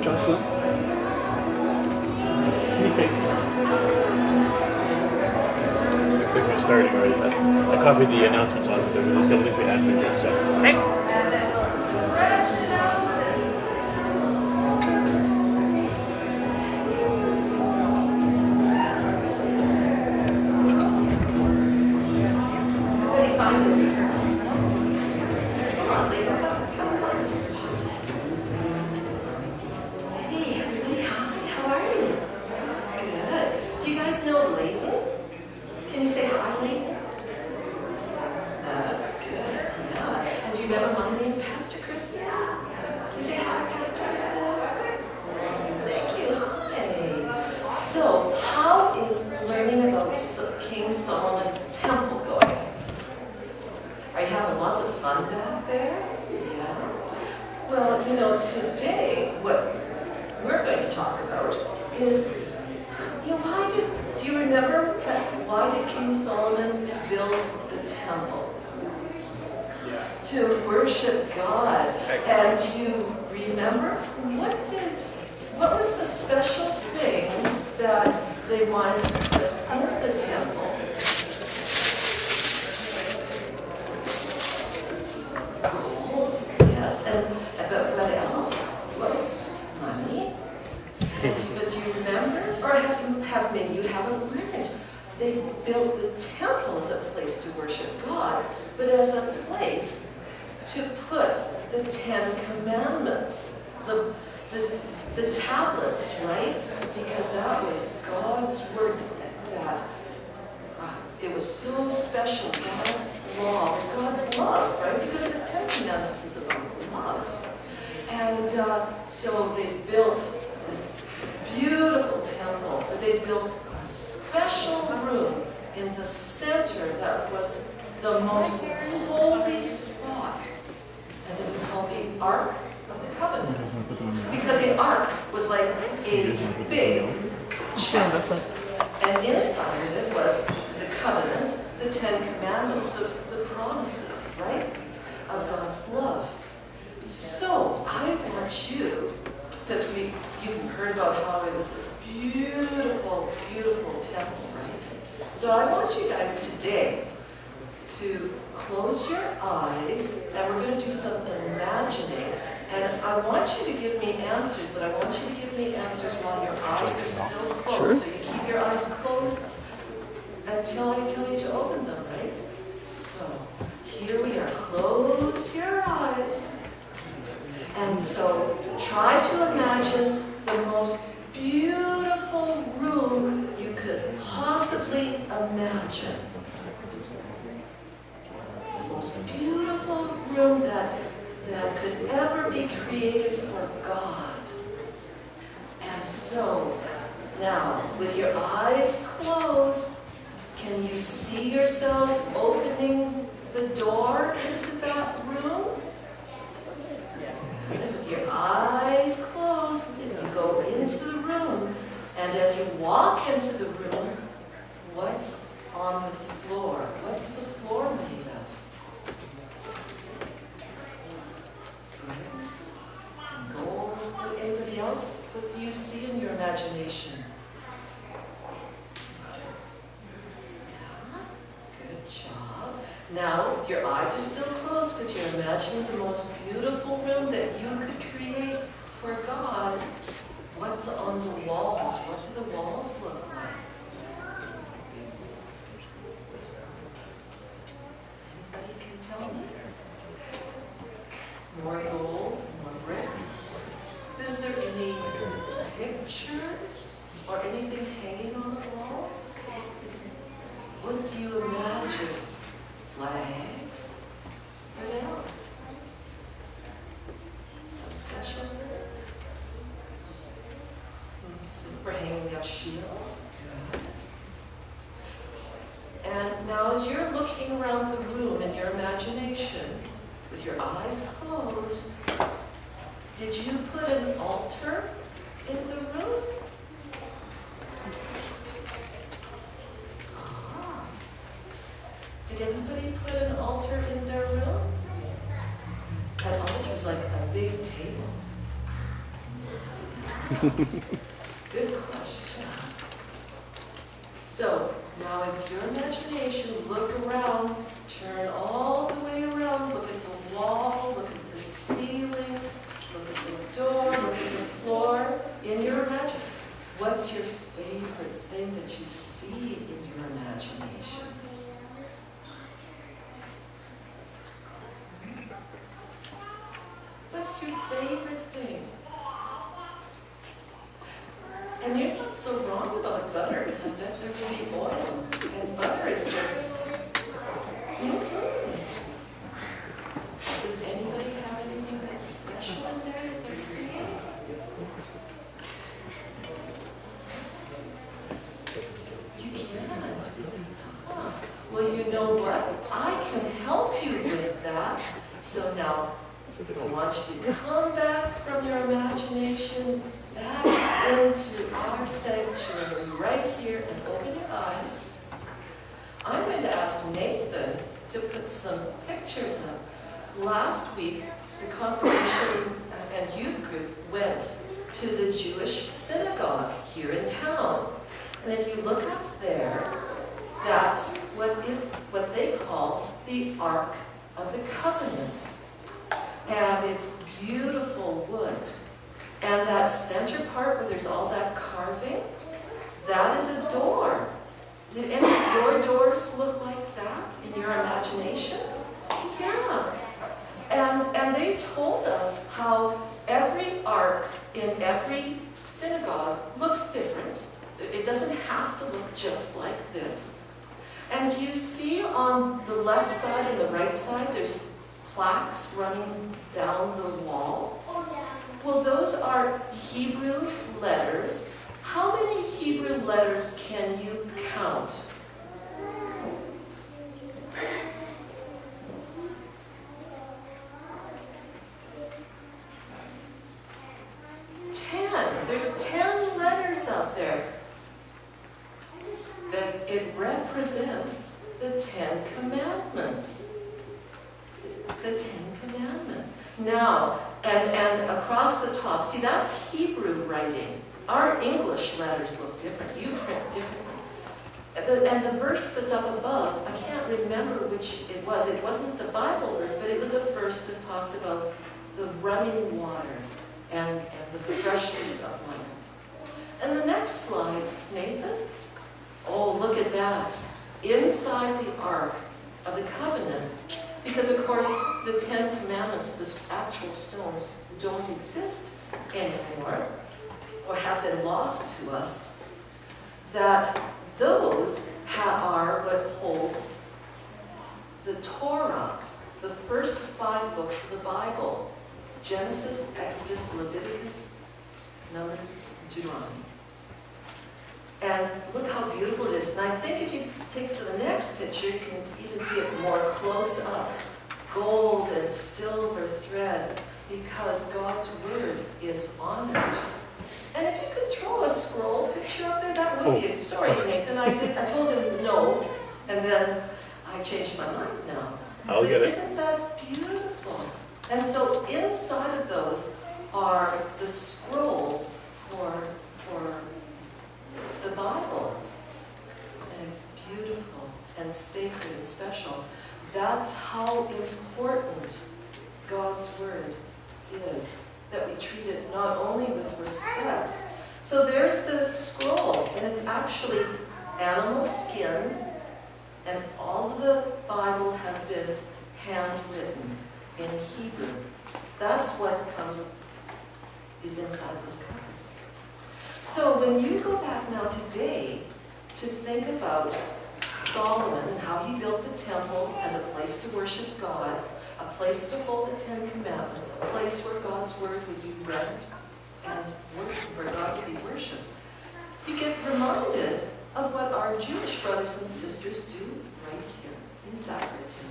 Jocelyn? Can you face this? Looks like we're starting already. I copied the announcements on so we're just going to link the admin here. So, okay. Today, what we're going to talk about is, do you remember why did King Solomon build the temple? Yeah. To worship God. And do you remember what was the special things that they wanted to put in the temple? Gold, yes, but what else? Well, money. But do you remember? Or maybe you haven't learned. They built the temple as a place to worship God, but as a place to put the 10 Commandments, the tablets, right? Because that was God's word, that it was so special, God's law, God's love, right? Because the 10 Commandments is about love. And so they built this beautiful temple, but they built a special room in the center that was the most holy spot. And it was called the Ark of the Covenant. Because the Ark was like a big chest. And inside of it was the covenant, the 10 Commandments, the promises, right? Of God's love. So I want you, because you've heard about how it was this beautiful, beautiful temple, right? So I want you guys today to close your eyes, and we're going to do some imagining. And I want you to give me answers, but I want you to give me answers while your eyes are still closed. Sure. So you keep your eyes closed until I tell you to open them, right? So here we are. Close your eyes. And so try to imagine the most beautiful room you could possibly imagine. The most beautiful room that could ever be created for God. And so now, with your eyes closed, can you see yourselves opening the door into that room? With your eyes closed, and you go into the room, and as you walk into the room, what's on the floor? What's the floor made of? Bricks? Gold? Anybody else? What do you see in your imagination? Yeah, good job. Now, your eyes are still closed because you're imagining the most beautiful room that you could create for God. What's on the walls? What do the walls look like? Anybody can tell me? More gold, more brick. Is there any pictures or anything hanging on the walls? What do you imagine? Flags? What else? Some special things? For hanging up shields? Good. And now as you're looking around the room in your imagination, with your eyes closed, did you put an altar in the room? Did anybody put an altar in their room? An altar is like a big table. Good question. So, now with your imagination, look around, turn all the way around, look at the wall, look at the ceiling, look at the door, look at the floor. In your imagination, what's your favorite thing that you see in your imagination? What's your favorite thing? And you're not so wrong about butter, because I bet there will be oil. And butter is just... Does anybody have anything that's special in there that they're seeing? You can't. Huh. Well, you know what? I can help you with that. So now, I want you to come back from your imagination back into our sanctuary right here and open your eyes. I'm going to ask Nathan to put some pictures up. Last week, the congregation and youth group went to the Jewish synagogue here in town. And if you look up there, that's what they call the Ark of the Covenant. And it's beautiful wood. And that center part where there's all that carving, that is a door. Did any of your doors look like that in your imagination? Yeah. And they told us how every ark in every synagogue looks different. It doesn't have to look just like this. And you see on the left side and the right side, there's plaques running down the wall. Well, those are Hebrew letters. How many Hebrew letters can you count? 10. There's 10 letters up there. That it represents the 10 Commandments. The 10 Commandments. Now, and across the top, see, that's Hebrew writing. Our English letters look different. You print differently. And the verse that's up above, I can't remember which it was. It wasn't the Bible verse, but it was a verse that talked about the running water and the freshness of life. And the next slide, Nathan. Oh, look at that. Inside the Ark of the Covenant, because of course the 10 Commandments, the actual stones, don't exist anymore or have been lost to us, that those are what holds the Torah, the first 5 books of the Bible: Genesis, Exodus, Leviticus, Numbers, Deuteronomy. And look how beautiful it is. And I think if you take it to the next picture, you can even see it more close up. Gold and silver thread, because God's word is honored. And if you could throw a scroll picture up there, that would be it. Sorry, Nathan, I told him no, and then I changed my mind now. I'll get it. Isn't that beautiful? And so inside of those are the scrolls for the Bible. And it's beautiful and sacred and special. That's how important God's word is, that we treat it not only with respect. So there's the scroll, and it's actually animal skin, and all of the Bible has been handwritten in Hebrew. That's what is inside those covers. So when you go back now today to think about Solomon and how he built the temple as a place to worship God, a place to hold the 10 Commandments, a place where God's word would be read and worship, where God would be worshipped, you get reminded of what our Jewish brothers and sisters do right here in Saskatoon.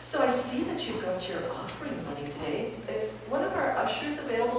So I see that you've got your offering money today. Is one of our ushers available